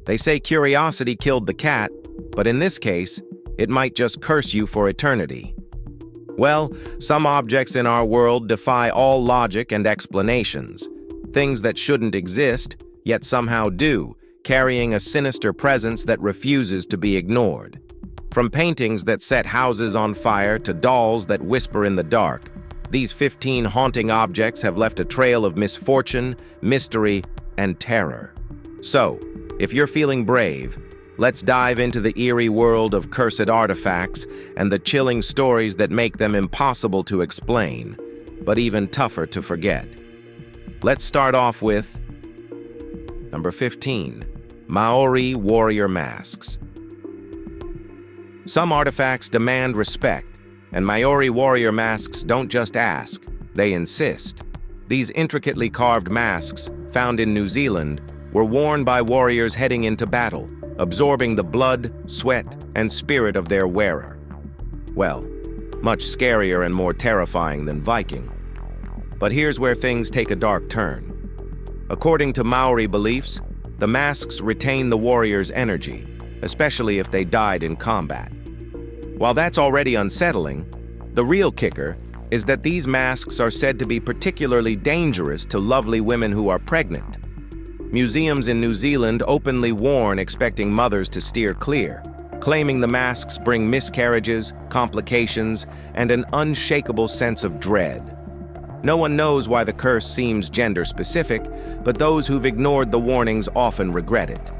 They say curiosity killed the cat, but in this case, it might just curse you for eternity. Well, some objects in our world defy all logic and explanations. Things that shouldn't exist, yet somehow do, carrying a sinister presence that refuses to be ignored. From paintings that set houses on fire to dolls that whisper in the dark, these 15 haunting objects have left a trail of misfortune, mystery, and terror. So, if you're feeling brave, let's dive into the eerie world of cursed artifacts and the chilling stories that make them impossible to explain, but even tougher to forget. Let's start off with number 15, Maori warrior masks. Some artifacts demand respect, and Maori warrior masks don't just ask, they insist. These intricately carved masks, found in New Zealand, were worn by warriors heading into battle, absorbing the blood, sweat, and spirit of their wearer. Well, much scarier and more terrifying than Viking. But here's where things take a dark turn. According to Maori beliefs, the masks retain the warrior's energy, especially if they died in combat. While that's already unsettling, the real kicker is that these masks are said to be particularly dangerous to lovely women who are pregnant. Museums in New Zealand openly warn, expecting mothers to steer clear, claiming the masks bring miscarriages, complications, and an unshakable sense of dread. No one knows why the curse seems gender-specific, but those who've ignored the warnings often regret it.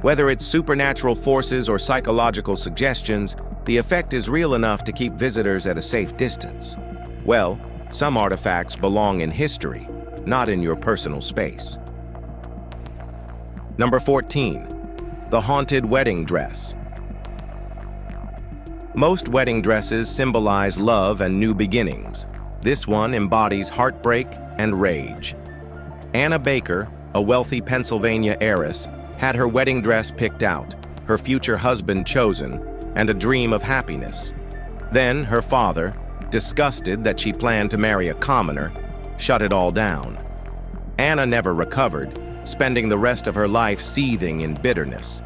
Whether it's supernatural forces or psychological suggestions, the effect is real enough to keep visitors at a safe distance. Well, some artifacts belong in history, not in your personal space. Number 14, the haunted wedding dress. Most wedding dresses symbolize love and new beginnings. This one embodies heartbreak and rage. Anna Baker, a wealthy Pennsylvania heiress, had her wedding dress picked out, her future husband chosen, and a dream of happiness. Then her father, disgusted that she planned to marry a commoner, shut it all down. Anna never recovered, spending the rest of her life seething in bitterness.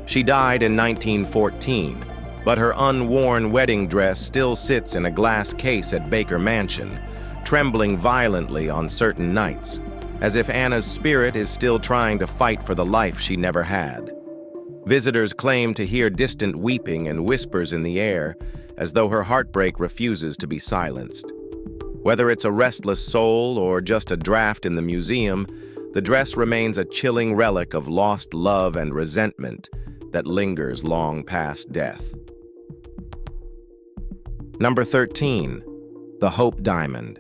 She died in 1914, but her unworn wedding dress still sits in a glass case at Baker Mansion, trembling violently on certain nights, as if Anna's spirit is still trying to fight for the life she never had. Visitors claim to hear distant weeping and whispers in the air, as though her heartbreak refuses to be silenced. Whether it's a restless soul or just a draft in the museum, the dress remains a chilling relic of lost love and resentment that lingers long past death. Number 13, the Hope Diamond.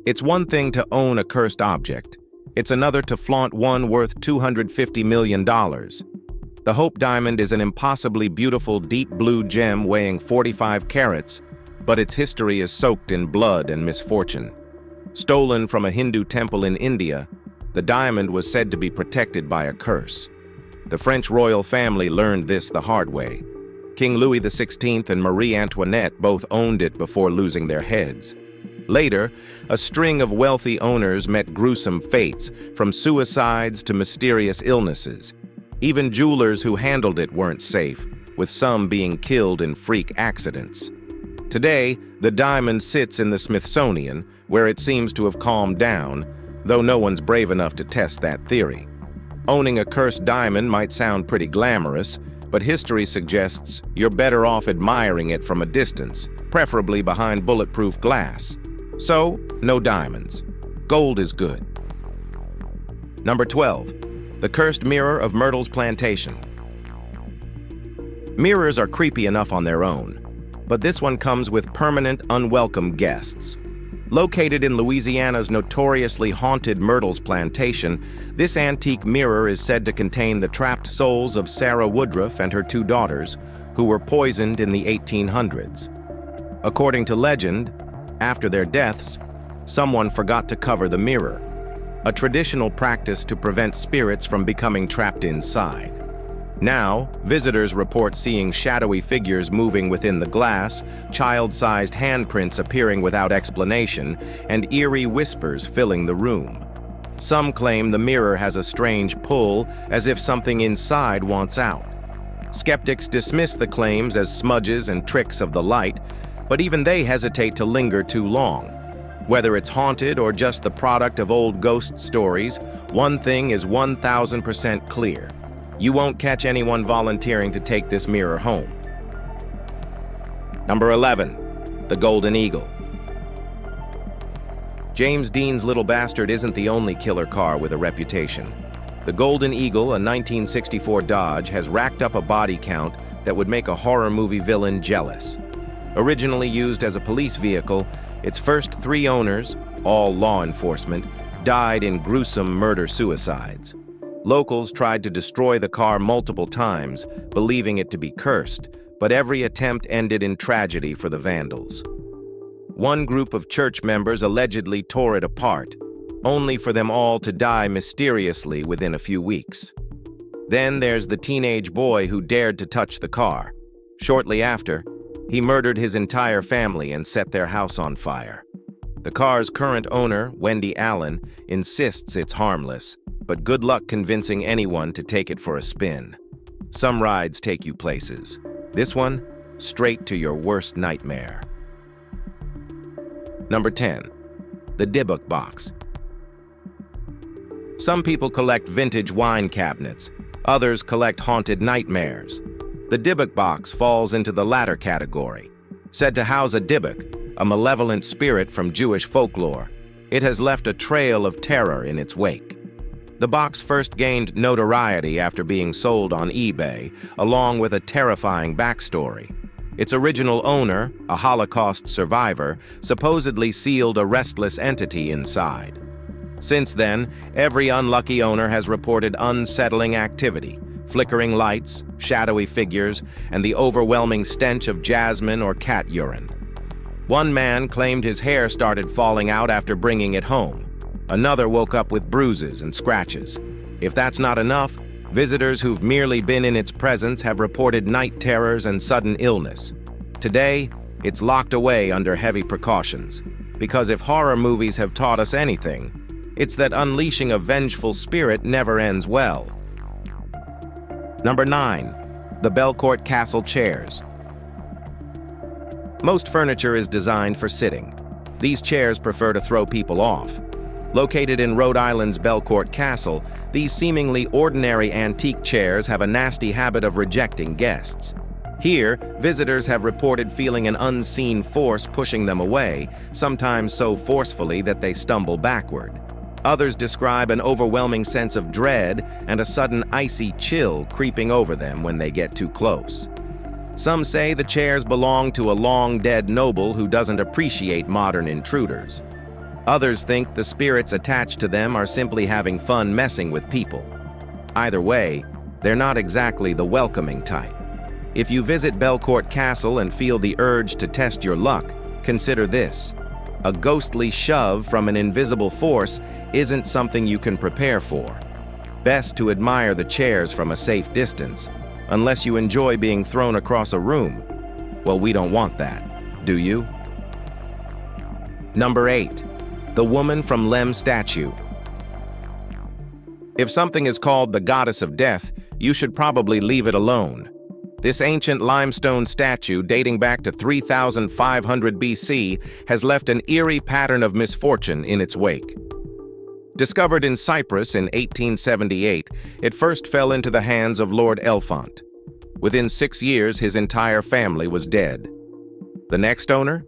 It's one thing to own a cursed object. It's another to flaunt one worth $250 million. The Hope Diamond is an impossibly beautiful deep blue gem weighing 45 carats, but its history is soaked in blood and misfortune. Stolen from a Hindu temple in India, the diamond was said to be protected by a curse. The French royal family learned this the hard way. King Louis XVI and Marie Antoinette both owned it before losing their heads. Later, a string of wealthy owners met gruesome fates, from suicides to mysterious illnesses. Even jewelers who handled it weren't safe, with some being killed in freak accidents. Today, the diamond sits in the Smithsonian, where it seems to have calmed down, though no one's brave enough to test that theory. Owning a cursed diamond might sound pretty glamorous, but history suggests you're better off admiring it from a distance, preferably behind bulletproof glass. So, no diamonds. Gold is good. Number 12, the Cursed Mirror of Myrtle's Plantation. Mirrors are creepy enough on their own, but this one comes with permanent, unwelcome guests. Located in Louisiana's notoriously haunted Myrtle's Plantation, this antique mirror is said to contain the trapped souls of Sarah Woodruff and her 2 daughters, who were poisoned in the 1800s. According to legend, after their deaths, someone forgot to cover the mirror, a traditional practice to prevent spirits from becoming trapped inside. Now, visitors report seeing shadowy figures moving within the glass, child-sized handprints appearing without explanation, and eerie whispers filling the room. Some claim the mirror has a strange pull, as if something inside wants out. Skeptics dismiss the claims as smudges and tricks of the light, but even they hesitate to linger too long. Whether it's haunted or just the product of old ghost stories, one thing is 1000% clear. You won't catch anyone volunteering to take this mirror home. Number 11. The Golden Eagle. James Dean's Little Bastard isn't the only killer car with a reputation. The Golden Eagle, a 1964 Dodge, has racked up a body count that would make a horror movie villain jealous. Originally used as a police vehicle, its first 3 owners, all law enforcement, died in gruesome murder-suicides. Locals tried to destroy the car multiple times, believing it to be cursed, but every attempt ended in tragedy for the vandals. One group of church members allegedly tore it apart, only for them all to die mysteriously within a few weeks. Then there's the teenage boy who dared to touch the car. Shortly after, he murdered his entire family and set their house on fire. The car's current owner, Wendy Allen, insists it's harmless, but good luck convincing anyone to take it for a spin. Some rides take you places. This one, straight to your worst nightmare. Number 10. The Dybbuk Box. Some people collect vintage wine cabinets. Others collect haunted nightmares. The Dybbuk Box falls into the latter category. Said to house a dybbuk, a malevolent spirit from Jewish folklore, it has left a trail of terror in its wake. The box first gained notoriety after being sold on eBay, along with a terrifying backstory. Its original owner, a Holocaust survivor, supposedly sealed a restless entity inside. Since then, every unlucky owner has reported unsettling activity, flickering lights, shadowy figures, and the overwhelming stench of jasmine or cat urine. One man claimed his hair started falling out after bringing it home. Another woke up with bruises and scratches. If that's not enough, visitors who've merely been in its presence have reported night terrors and sudden illness. Today, it's locked away under heavy precautions, because if horror movies have taught us anything, it's that unleashing a vengeful spirit never ends well. Number 9. The Belcourt Castle Chairs. Most furniture is designed for sitting. These chairs prefer to throw people off. Located in Rhode Island's Belcourt Castle, these seemingly ordinary antique chairs have a nasty habit of rejecting guests. Here, visitors have reported feeling an unseen force pushing them away, sometimes so forcefully that they stumble backward. Others describe an overwhelming sense of dread and a sudden icy chill creeping over them when they get too close. Some say the chairs belong to a long-dead noble who doesn't appreciate modern intruders. Others think the spirits attached to them are simply having fun messing with people. Either way, they're not exactly the welcoming type. If you visit Belcourt Castle and feel the urge to test your luck, consider this. A ghostly shove from an invisible force isn't something you can prepare for. Best to admire the chairs from a safe distance, unless you enjoy being thrown across a room. Well, we don't want that, do you? Number 8. The Woman from Lem Statue. If something is called the Goddess of Death, you should probably leave it alone. This ancient limestone statue, dating back to 3500 BC, has left an eerie pattern of misfortune in its wake. Discovered in Cyprus in 1878, it first fell into the hands of Lord Elfont. Within 6 years, his entire family was dead. The next owner?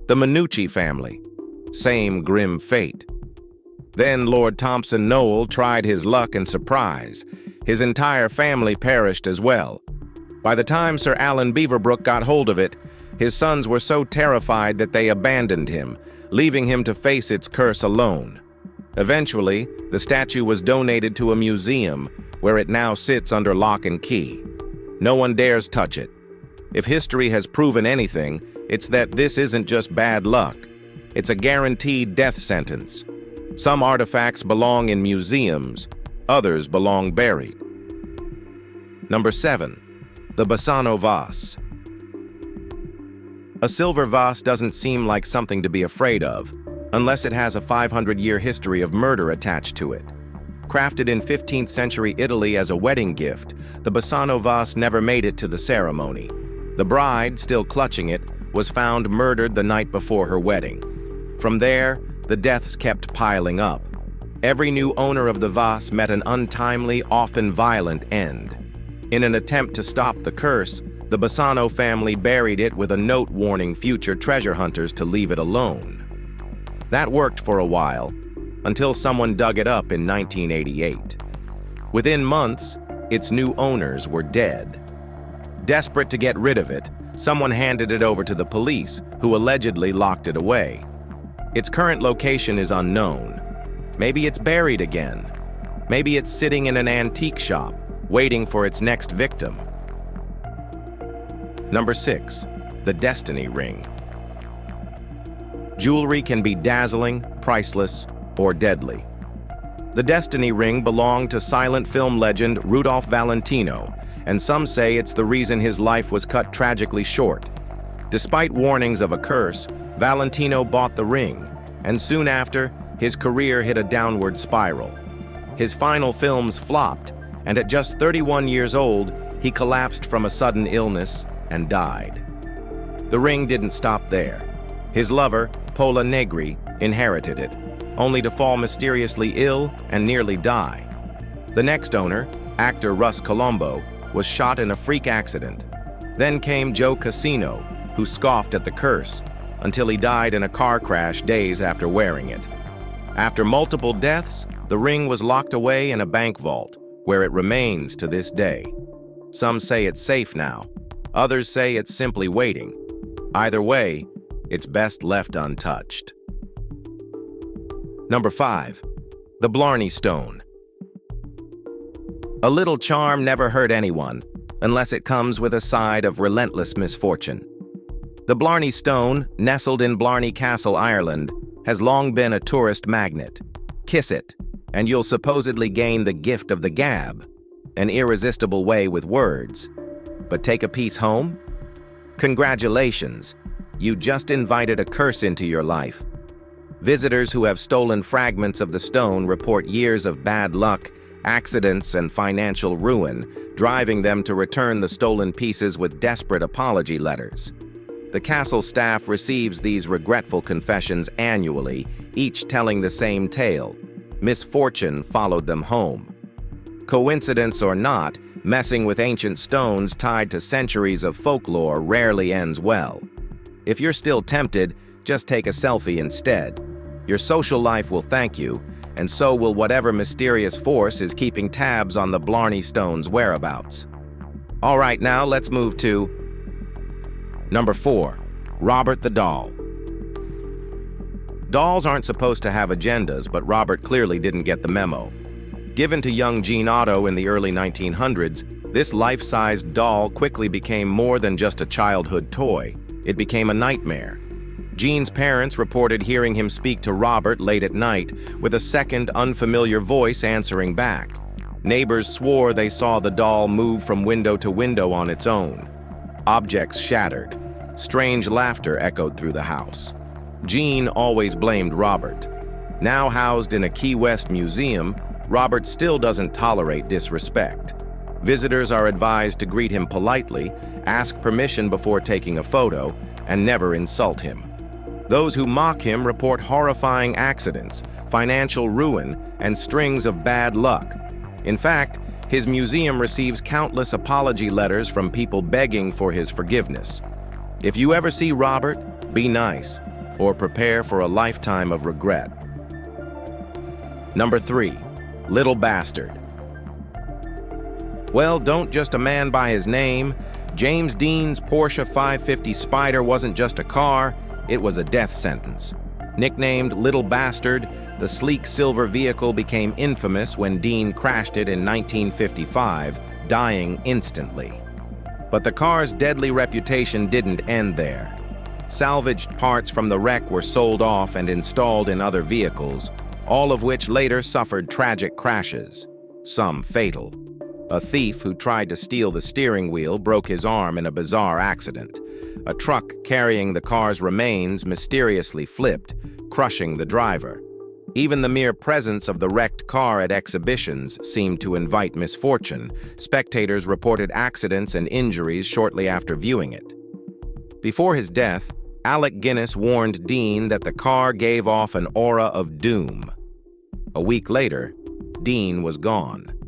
The Minucci family. Same grim fate. Then Lord Thompson Noel tried his luck and surprise. His entire family perished as well. By the time Sir Alan Beaverbrook got hold of it, his sons were so terrified that they abandoned him, leaving him to face its curse alone. Eventually, the statue was donated to a museum, where it now sits under lock and key. No one dares touch it. If history has proven anything, it's that this isn't just bad luck. It's a guaranteed death sentence. Some artifacts belong in museums, others belong buried. Number 7. The Bassano Vase. A silver vase doesn't seem like something to be afraid of. unless it has a 500-year history of murder attached to it. Crafted in 15th century Italy as a wedding gift, the Bassano vase never made it to the ceremony. The bride, still clutching it, was found murdered the night before her wedding. From there, the deaths kept piling up. Every new owner of the vase met an untimely, often violent end. In an attempt to stop the curse, the Bassano family buried it with a note warning future treasure hunters to leave it alone. That worked for a while, until someone dug it up in 1988. Within months, its new owners were dead. Desperate to get rid of it, someone handed it over to the police, who allegedly locked it away. Its current location is unknown. Maybe it's buried again. Maybe it's sitting in an antique shop, waiting for its next victim. Number 6. The Destiny Ring. Jewelry can be dazzling, priceless, or deadly. The Destiny Ring belonged to silent film legend Rudolph Valentino, and some say it's the reason his life was cut tragically short. Despite warnings of a curse, Valentino bought the ring, and soon after, his career hit a downward spiral. His final films flopped, and at just 31 years old, he collapsed from a sudden illness and died. The ring didn't stop there. His lover, Pola Negri, inherited it, only to fall mysteriously ill and nearly die. The next owner, actor Russ Colombo, was shot in a freak accident. Then came Joe Casino, who scoffed at the curse, until he died in a car crash days after wearing it. After multiple deaths, the ring was locked away in a bank vault, where it remains to this day. Some say it's safe now. Others say it's simply waiting. Either way, it's best left untouched. Number 5. The Blarney Stone. A little charm never hurt anyone, unless it comes with a side of relentless misfortune. The Blarney Stone, nestled in Blarney Castle, Ireland, has long been a tourist magnet. Kiss it, and you'll supposedly gain the gift of the gab, an irresistible way with words. But take a piece home? Congratulations, you just invited a curse into your life. Visitors who have stolen fragments of the stone report years of bad luck, accidents, and financial ruin, driving them to return the stolen pieces with desperate apology letters. The castle staff receives these regretful confessions annually, each telling the same tale. Misfortune followed them home. Coincidence or not, messing with ancient stones tied to centuries of folklore rarely ends well. If you're still tempted, just take a selfie instead. Your social life will thank you, and so will whatever mysterious force is keeping tabs on the Blarney Stone's whereabouts. All right, now let's move to Number 4. Robert the Doll. Dolls aren't supposed to have agendas, but Robert clearly didn't get the memo. Given to young Jean Otto in the early 1900s, this life-sized doll quickly became more than just a childhood toy. It became a nightmare. Jean's parents reported hearing him speak to Robert late at night, with a second unfamiliar voice answering back. Neighbors swore they saw the doll move from window to window on its own. Objects shattered. Strange laughter echoed through the house. Jean always blamed Robert. Now housed in a Key West museum, Robert still doesn't tolerate disrespect. Visitors are advised to greet him politely, ask permission before taking a photo, and never insult him. Those who mock him report horrifying accidents, financial ruin, and strings of bad luck. In fact, his museum receives countless apology letters from people begging for his forgiveness. If you ever see Robert, be nice, or prepare for a lifetime of regret. Number 3. Little Bastard. Well, don't just a man by his name. James Dean's Porsche 550 Spider wasn't just a car, it was a death sentence. Nicknamed Little Bastard, the sleek silver vehicle became infamous when Dean crashed it in 1955, dying instantly. But the car's deadly reputation didn't end there. Salvaged parts from the wreck were sold off and installed in other vehicles, all of which later suffered tragic crashes, some fatal. A thief who tried to steal the steering wheel broke his arm in a bizarre accident. A truck carrying the car's remains mysteriously flipped, crushing the driver. Even the mere presence of the wrecked car at exhibitions seemed to invite misfortune. Spectators reported accidents and injuries shortly after viewing it. Before his death, Alec Guinness warned Dean that the car gave off an aura of doom. A week later, Dean was gone.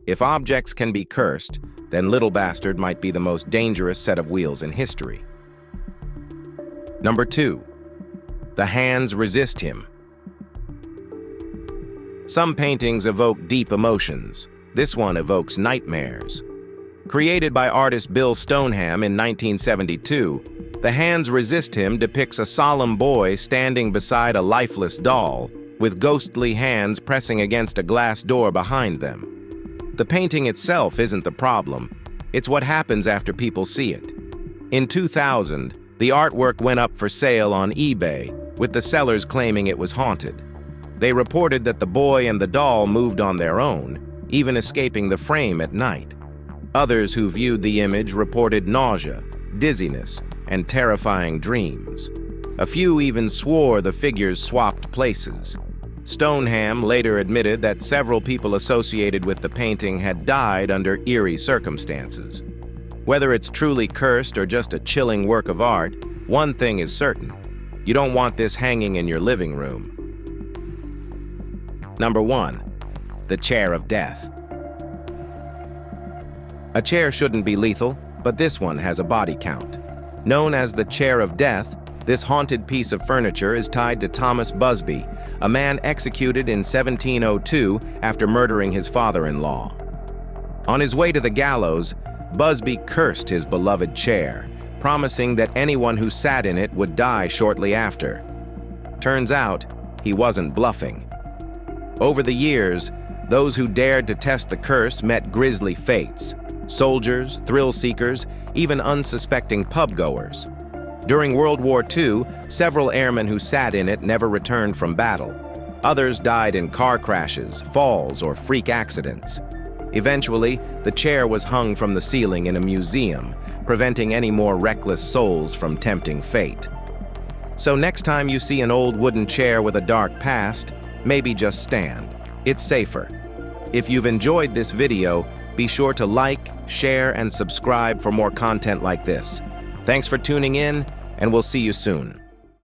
If objects can be cursed, then Little Bastard might be the most dangerous set of wheels in history. Number 2. The hands resist him. Some paintings evoke deep emotions. This one evokes nightmares. Created by artist Bill Stoneham in 1972, The Hands Resist Him depicts a solemn boy standing beside a lifeless doll, with ghostly hands pressing against a glass door behind them. The painting itself isn't the problem. It's what happens after people see it. In 2000, the artwork went up for sale on eBay, with the sellers claiming it was haunted. They reported that the boy and the doll moved on their own, even escaping the frame at night. Others who viewed the image reported nausea, dizziness, and terrifying dreams. A few even swore the figures swapped places. Stoneham later admitted that several people associated with the painting had died under eerie circumstances. Whether it's truly cursed or just a chilling work of art, one thing is certain: you don't want this hanging in your living room. Number 1. The Chair of Death. A chair shouldn't be lethal, but this one has a body count. Known as the Chair of Death, this haunted piece of furniture is tied to Thomas Busby, a man executed in 1702 after murdering his father-in-law. On his way to the gallows, Busby cursed his beloved chair, promising that anyone who sat in it would die shortly after. Turns out, he wasn't bluffing. Over the years, those who dared to test the curse met grisly fates: soldiers, thrill-seekers, even unsuspecting pub-goers. During World War II, several airmen who sat in it never returned from battle. Others died in car crashes, falls, or freak accidents. Eventually, the chair was hung from the ceiling in a museum, preventing any more reckless souls from tempting fate. So next time you see an old wooden chair with a dark past, maybe just stand. It's safer. If you've enjoyed this video, be sure to like, share, and subscribe for more content like this. Thanks for tuning in, and we'll see you soon.